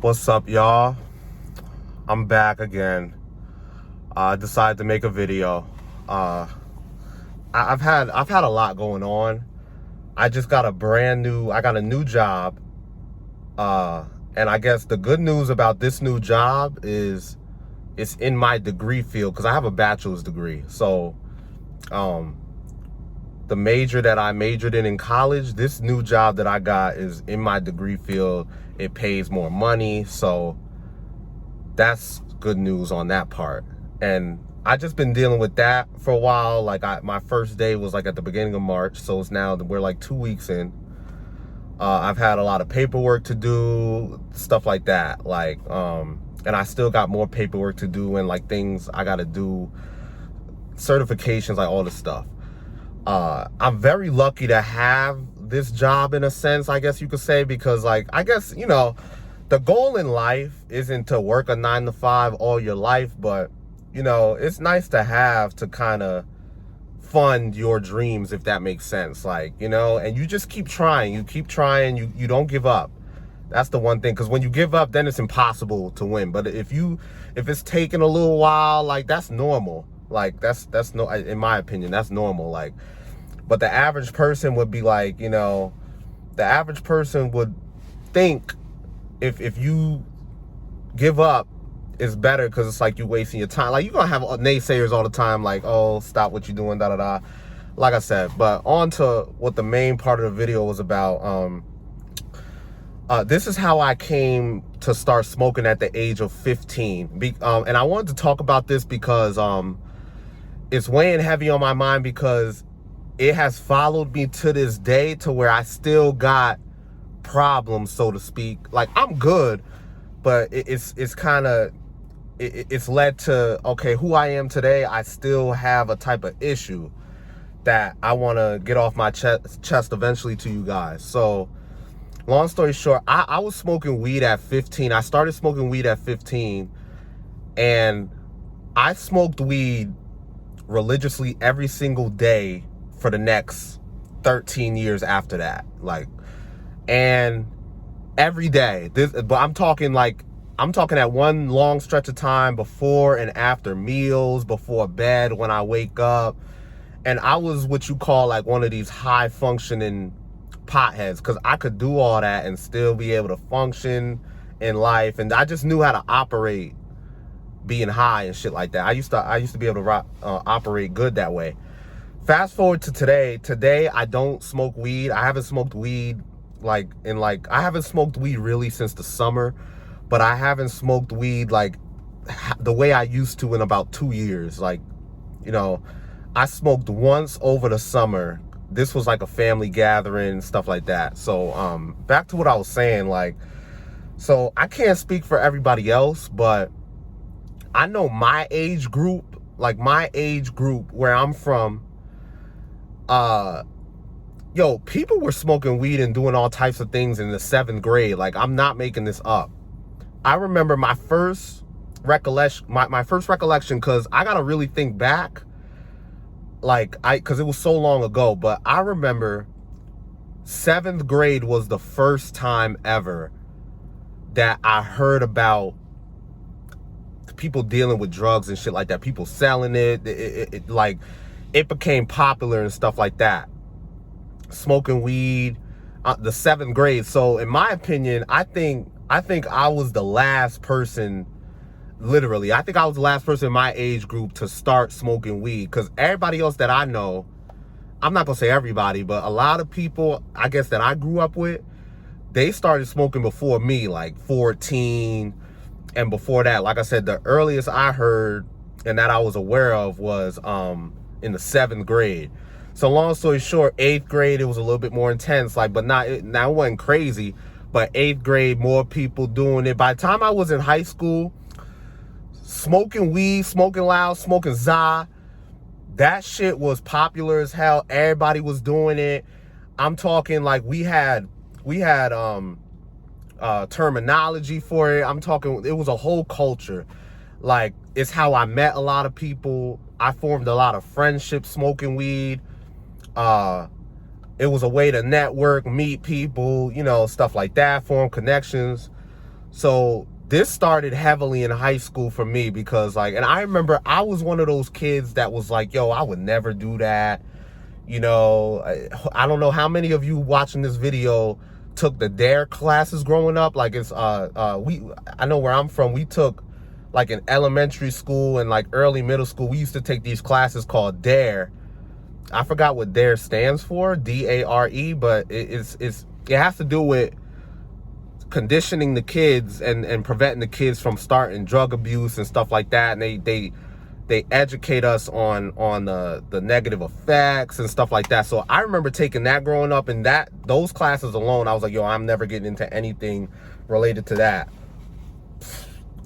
What's up, y'all? I'm back again. I decided to make a video. I've had a lot going on. I just got I got a new job. And I guess the good news about this new job is it's in my degree field because I have a bachelor's degree. So, the major that I majored in college, this new job that I got is in my degree field. It pays more money, so that's good news on that part. And I just been dealing with that for a while. Like my first day was like at the beginning of March, so it's now we're like 2 weeks in. I've had a lot of paperwork to do, stuff like that. And I still got more paperwork to do and like things I got to do, certifications, like all this stuff. I'm very lucky to have this job in a sense, I guess you could say, because like, I guess, the goal in life isn't to work a 9 to 5 all your life, but it's nice to have to kind of fund your dreams, if that makes sense. And you just keep trying, you don't give up. That's the one thing, because when you give up, then it's impossible to win. But if it's taking a little while, like that's normal. Like that's no, in my opinion, that's normal. But the average person would be like, the average person would think if you give up, it's better because it's like you're wasting your time. Like you're gonna have naysayers all the time, like, oh, stop what you're doing, da da da. Like I said, but on to what the main part of the video was about. This is how I came to start smoking at the age of 15. And I wanted to talk about this because it's weighing heavy on my mind because it has followed me to this day, to where I still got problems, so to speak. Like I'm good, but it's led to, okay, who I am today. I still have a type of issue that I want to get off my chest eventually to you guys. So long story short, I was smoking weed at 15. I started smoking weed at 15, and I smoked weed religiously every single day for the next 13 years after that. And every day. But I'm talking at one long stretch of time before and after meals, before bed, when I wake up. And I was what you call like one of these high functioning potheads, because I could do all that and still be able to function in life. And I just knew how to operate being high and shit like that. I used to be able to operate good that way. Fast forward to today. Today I don't smoke weed. I haven't smoked weed I haven't smoked weed really since the summer, but I haven't smoked weed like the way I used to in about 2 years. I smoked once over the summer. This was like a family gathering, stuff like that. So back to what I was saying, so I can't speak for everybody else, but I know my age group, where I'm from, people were smoking weed and doing all types of things in the 7th grade. Like, I'm not making this up. I remember my first recollection, because I gotta really think back, because it was so long ago, but I remember 7th grade was the first time ever that I heard about people dealing with drugs and shit like that, people selling it. It became popular and stuff like that. Smoking weed, the 7th grade. So in my opinion, I think I was the last person, literally, I think I was the last person in my age group to start smoking weed, because everybody else that I know, I'm not gonna say everybody, but a lot of people, I guess, that I grew up with, they started smoking before me, like 14. And before that, like I said, the earliest I heard and that I was aware of was in the 7th grade. So long story short, 8th grade, it was a little bit more intense, but it wasn't crazy. But 8th grade, more people doing it. By the time I was in high school, smoking weed, smoking loud, smoking za, that shit was popular as hell. Everybody was doing it. I'm talking like we had terminology for it. I'm talking, it was a whole culture. It's how I met a lot of people. I formed a lot of friendships smoking weed. It was a way to network, meet people, stuff like that, form connections. So this started heavily in high school for me because like, and I remember I was one of those kids that was like, yo, I would never do that. You know, I don't know how many of you watching this video took the DARE classes growing up. Like it's, I know where I'm from, we took like in elementary school and like early middle school, we used to take these classes called DARE. I forgot what DARE stands for, D-A-R-E, but it has to do with conditioning the kids and preventing the kids from starting drug abuse and stuff like that. And they educate us on the negative effects and stuff like that. So I remember taking that growing up, and those classes alone, I was like, yo, I'm never getting into anything related to that.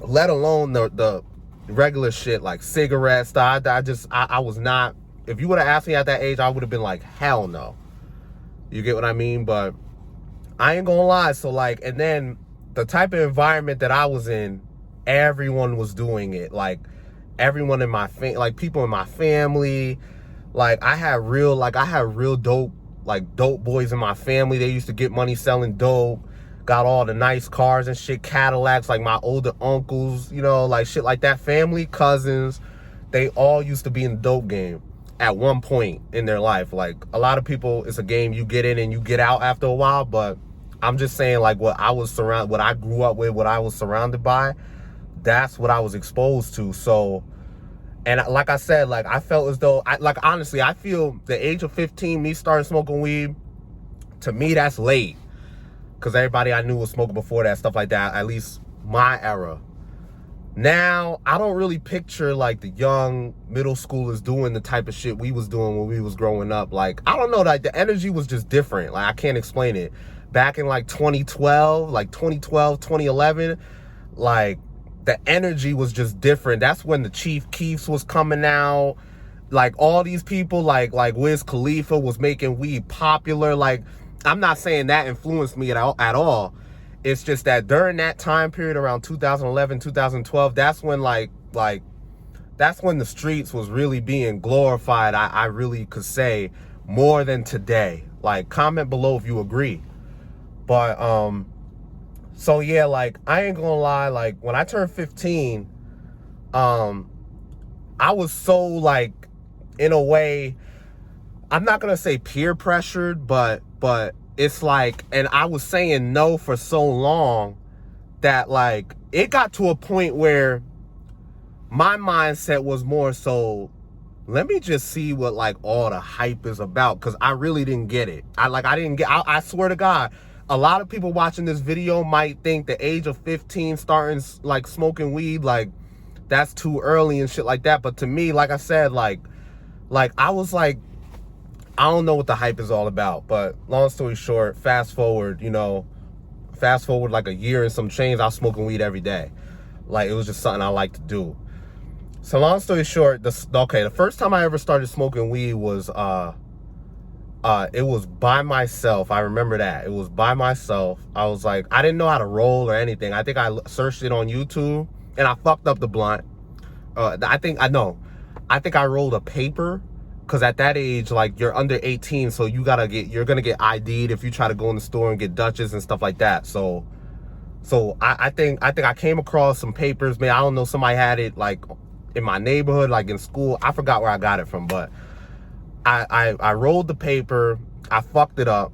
Let alone the regular shit like cigarettes. I was not, if you would have asked me at that age, I would have been like, hell no. You get what I mean? But I ain't gonna lie. So like, and then the type of environment that I was in, everyone was doing it. Like everyone in my like people in my family, like I had real dope boys in my family. They used to get money selling dope, got all the nice cars and shit, Cadillacs, like my older uncles, you know, like shit like that. Family, cousins, they all used to be in the dope game at one point in their life. Like a lot of people, it's a game you get in and you get out after a while, but I'm just saying like what I grew up with, what I was surrounded by, that's what I was exposed to. So, and like I said, like I felt as though, honestly, I feel the age of 15, me starting smoking weed, to me, that's late. Because everybody I knew was smoking before that, stuff like that, at least my era. Now, I don't really picture like the young middle schoolers doing the type of shit we was doing when we was growing up. Like, I don't know, like the energy was just different. Like, I can't explain it. Back in like 2012, 2011, like the energy was just different. That's when the Chief Keefs was coming out. Like all these people, like Wiz Khalifa was making weed popular. Like, I'm not saying that influenced me at all. It's just that during that time period around 2011, 2012, that's when that's when the streets was really being glorified. I really could say more than today. Like, comment below if you agree. But, so yeah, like, I ain't gonna lie, like, when I turned 15, I was so, like, in a way, I'm not gonna say peer pressured, but it's like, and I was saying no for so long that, like, it got to a point where my mindset was more so, let me just see what, like, all the hype is about, because I really didn't get it. I swear to God, a lot of people watching this video might think the age of 15 starting, like, smoking weed, like, that's too early and shit like that. But to me, like I said, like I was like, I don't know what the hype is all about. But long story short, fast forward like a year and some change, I was smoking weed every day. Like, it was just something I like to do. So long story short, the first time I ever started smoking weed was it was by myself. I remember that. It was by myself. I was like, I didn't know how to roll or anything. I think I searched it on YouTube and I fucked up the blunt. I think I rolled a paper. Because at that age, like, you're under 18, so you're gonna get ID'd if you try to go in the store and get Dutches and stuff like that. So I think I came across some papers, man. I don't know, somebody had it like in my neighborhood, like in school. I forgot where I got it from, but I rolled the paper, I fucked it up,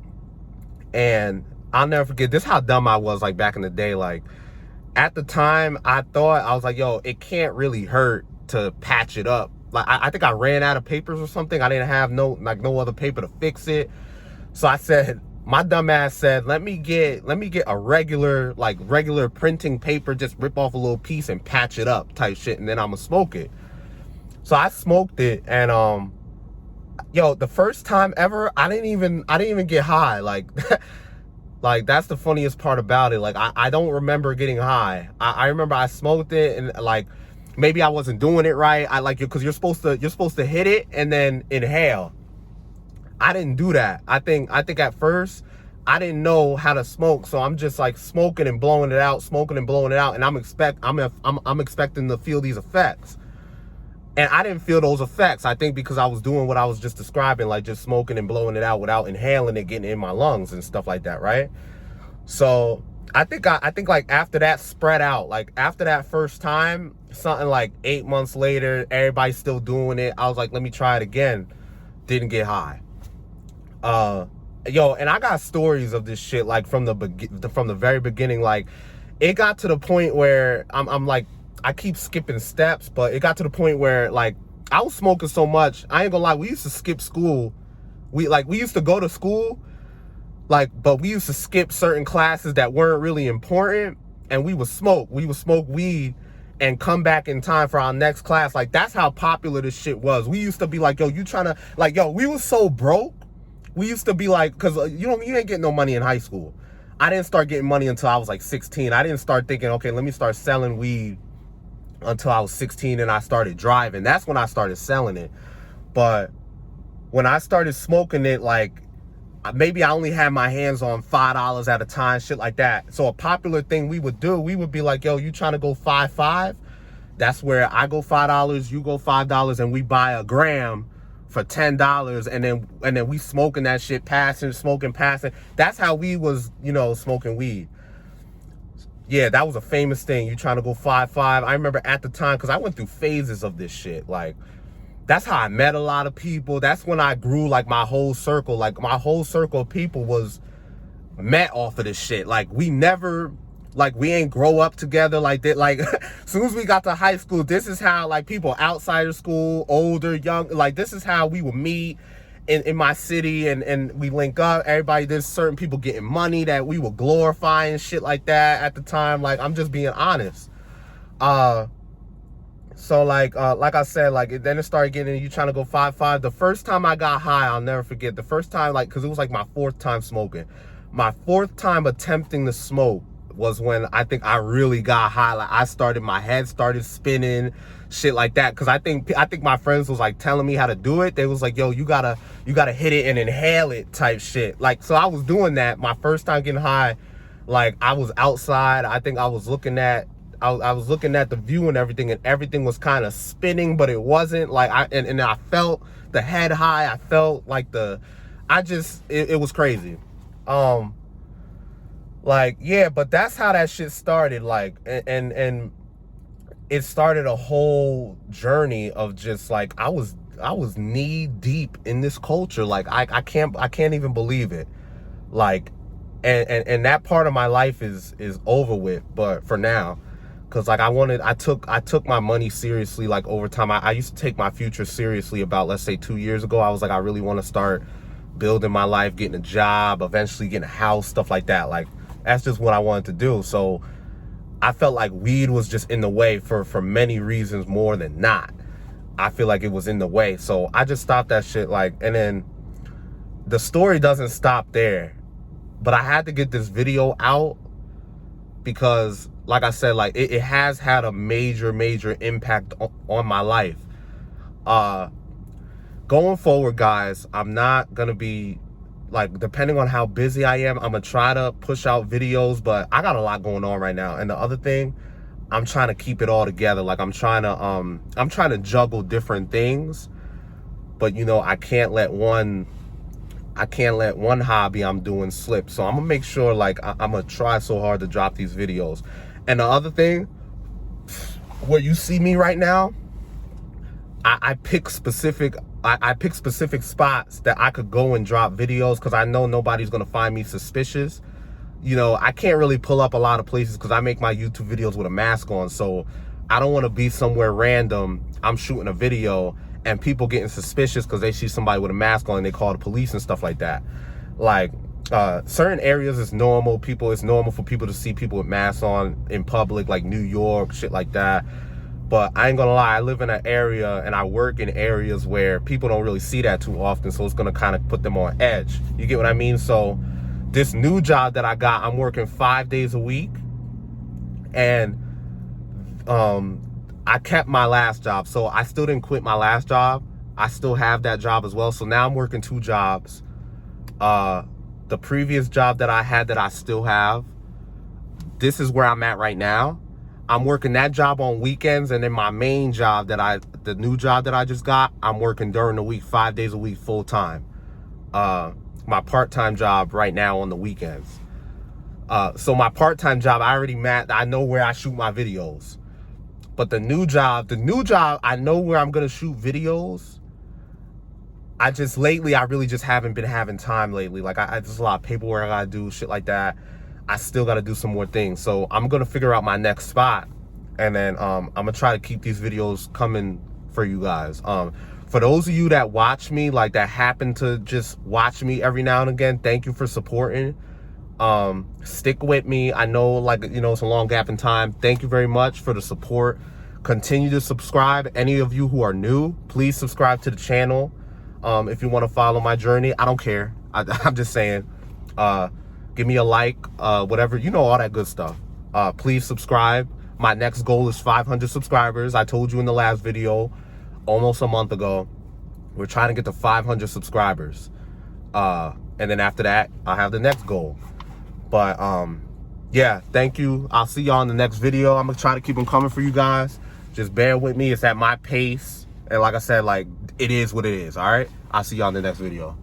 and I'll never forget, this is how dumb I was, like, back in the day. Like, at the time, I was like, yo, it can't really hurt to patch it up. Like, I think I ran out of papers or something. I didn't have no other paper to fix it. So I said, my dumb ass said, let me get a regular printing paper, just rip off a little piece and patch it up type shit, and then I'm gonna smoke it. So I smoked it, and yo, the first time ever, I didn't even get high. Like, like, that's the funniest part about it. Like, I don't remember getting high. I remember I smoked it, and like, maybe I wasn't doing it right. Because you're supposed to hit it and then inhale. I didn't do that. I think at first I didn't know how to smoke, so I'm just like smoking and blowing it out, and I'm expecting to feel these effects. And I didn't feel those effects. I think because I was doing what I was just describing, like just smoking and blowing it out without inhaling it, getting in my lungs and stuff like that, right? So I think like after that spread out, like after that first time, something like 8 months later, everybody's still doing it. I was like, let me try it again. Didn't get high. Yo, and I got stories of this shit like from the very beginning. Like, it got to the point where I'm like, I keep skipping steps, but it got to the point where like I was smoking so much. I ain't gonna lie, we used to skip school. We used to go to school, like, but we used to skip certain classes that weren't really important, and we would smoke weed and come back in time for our next class. Like, that's how popular this shit was. We used to be like, yo, you trying to, like, yo, we was so broke. We used to be like, because you ain't getting no money in high school. I didn't start getting money until I was like 16. I didn't start thinking, okay, let me start selling weed until I was 16 and I started driving. That's when I started selling it. But when I started smoking it, like, maybe I only had my hands on $5 at a time, shit like that. So a popular thing we would do, we would be like, yo, you trying to go 5-5? That's where I go $5, you go $5, and we buy a gram for $10, and then we smoking that shit, passing. That's how we was, smoking weed. Yeah, that was a famous thing. You trying to go 5-5. I remember at the time, because I went through phases of this shit. Like, that's how I met a lot of people. That's when I grew, like, my whole circle. Like, my whole circle of people was met off of this shit. Like, we never, like, we ain't grow up together like that. Like, as soon as we got to high school, this is how, like, people outside of school, older, young, like, this is how we would meet in my city, and we link up. Everybody, there's certain people getting money that we were glorifying, shit like that at the time. Like, I'm just being honest. So like I said, like, then it started getting, you trying to go 5-5. The first time I got high, I'll never forget. The first time, like, because it was like my 4th time smoking. My 4th time attempting to smoke was when I think I really got high. Like, my head started spinning, shit like that. Because I think my friends was like telling me how to do it. They was like, yo, you gotta hit it and inhale it type shit. Like, so I was doing that. My first time getting high, like, I was outside. I think I was looking at the view and everything was kind of spinning, but it wasn't. Like, I felt the head high. I felt like it was crazy. Like, yeah, but that's how that shit started. Like, and it started a whole journey of just like, I was knee deep in this culture. Like, I can't even believe it. Like, and that part of my life is over with, but for now. Cause like I took my money seriously, like, over time. I used to take my future seriously about, let's say, 2 years ago. I was like, I really want to start building my life, getting a job, eventually getting a house, stuff like that. Like, that's just what I wanted to do. So I felt like weed was just in the way for many reasons more than not. I feel like it was in the way. So I just stopped that shit. Like, and then the story doesn't stop there, but I had to get this video out because, like I said, like, it has had a major impact on my life. Going forward, guys, I'm not gonna be, like, depending on how busy I am, I'm gonna try to push out videos, but I got a lot going on right now. And the other thing, I'm trying to keep it all together. Like, I'm trying to juggle different things, but I can't let one hobby I'm doing slip. So I'm gonna make sure, like, I'm gonna try so hard to drop these videos. And the other thing, where you see me right now, I pick specific spots that I could go and drop videos, because I know nobody's gonna find me suspicious. I can't really pull up a lot of places because I make my YouTube videos with a mask on. So I don't want to be somewhere random. I'm shooting a video and people getting suspicious because they see somebody with a mask on and they call the police and stuff like that. Like, certain areas it's normal. It's normal for people to see people with masks on in public, like New York, shit like that. But I ain't gonna lie, I live in an area and I work in areas where people don't really see that too often. So it's gonna kind of put them on edge. You get what I mean? So this new job that I got, I'm working 5 days a week. And I kept my last job. So I still didn't quit my last job. I still have that job as well. So now I'm working 2 jobs. The previous job that I had that I still have, this is where I'm at right now. I'm working that job on weekends, and then my main job the new job that I just got, I'm working during the week, 5 days a week, full time. My part-time job right now on the weekends. So my part-time job, I know where I shoot my videos. But the new job, I know where I'm gonna shoot videos. Lately, I really just haven't been having time lately. Like, there's a lot of paperwork I gotta do, shit like that. I still gotta do some more things. So I'm gonna figure out my next spot. And then I'm gonna try to keep these videos coming for you guys. For those of you that watch me, like that happen to just watch me every now and again, thank you for supporting. Stick with me. I know, like, you know, it's a long gap in time. Thank you very much for the support. Continue to subscribe. Any of you who are new, please subscribe to the channel. If you want to follow my journey, I don't care. I'm just saying, give me a like, whatever, you know, all that good stuff. Please subscribe. My next goal is 500 subscribers. I told you in the last video, almost a month ago, we're trying to get to 500 subscribers. And then after that, I'll have the next goal. But yeah, thank you. I'll see y'all in the next video. I'm gonna try to keep them coming for you guys. Just bear with me. It's at my pace. And like I said, like, it is what it is. All right. I'll see y'all in the next video.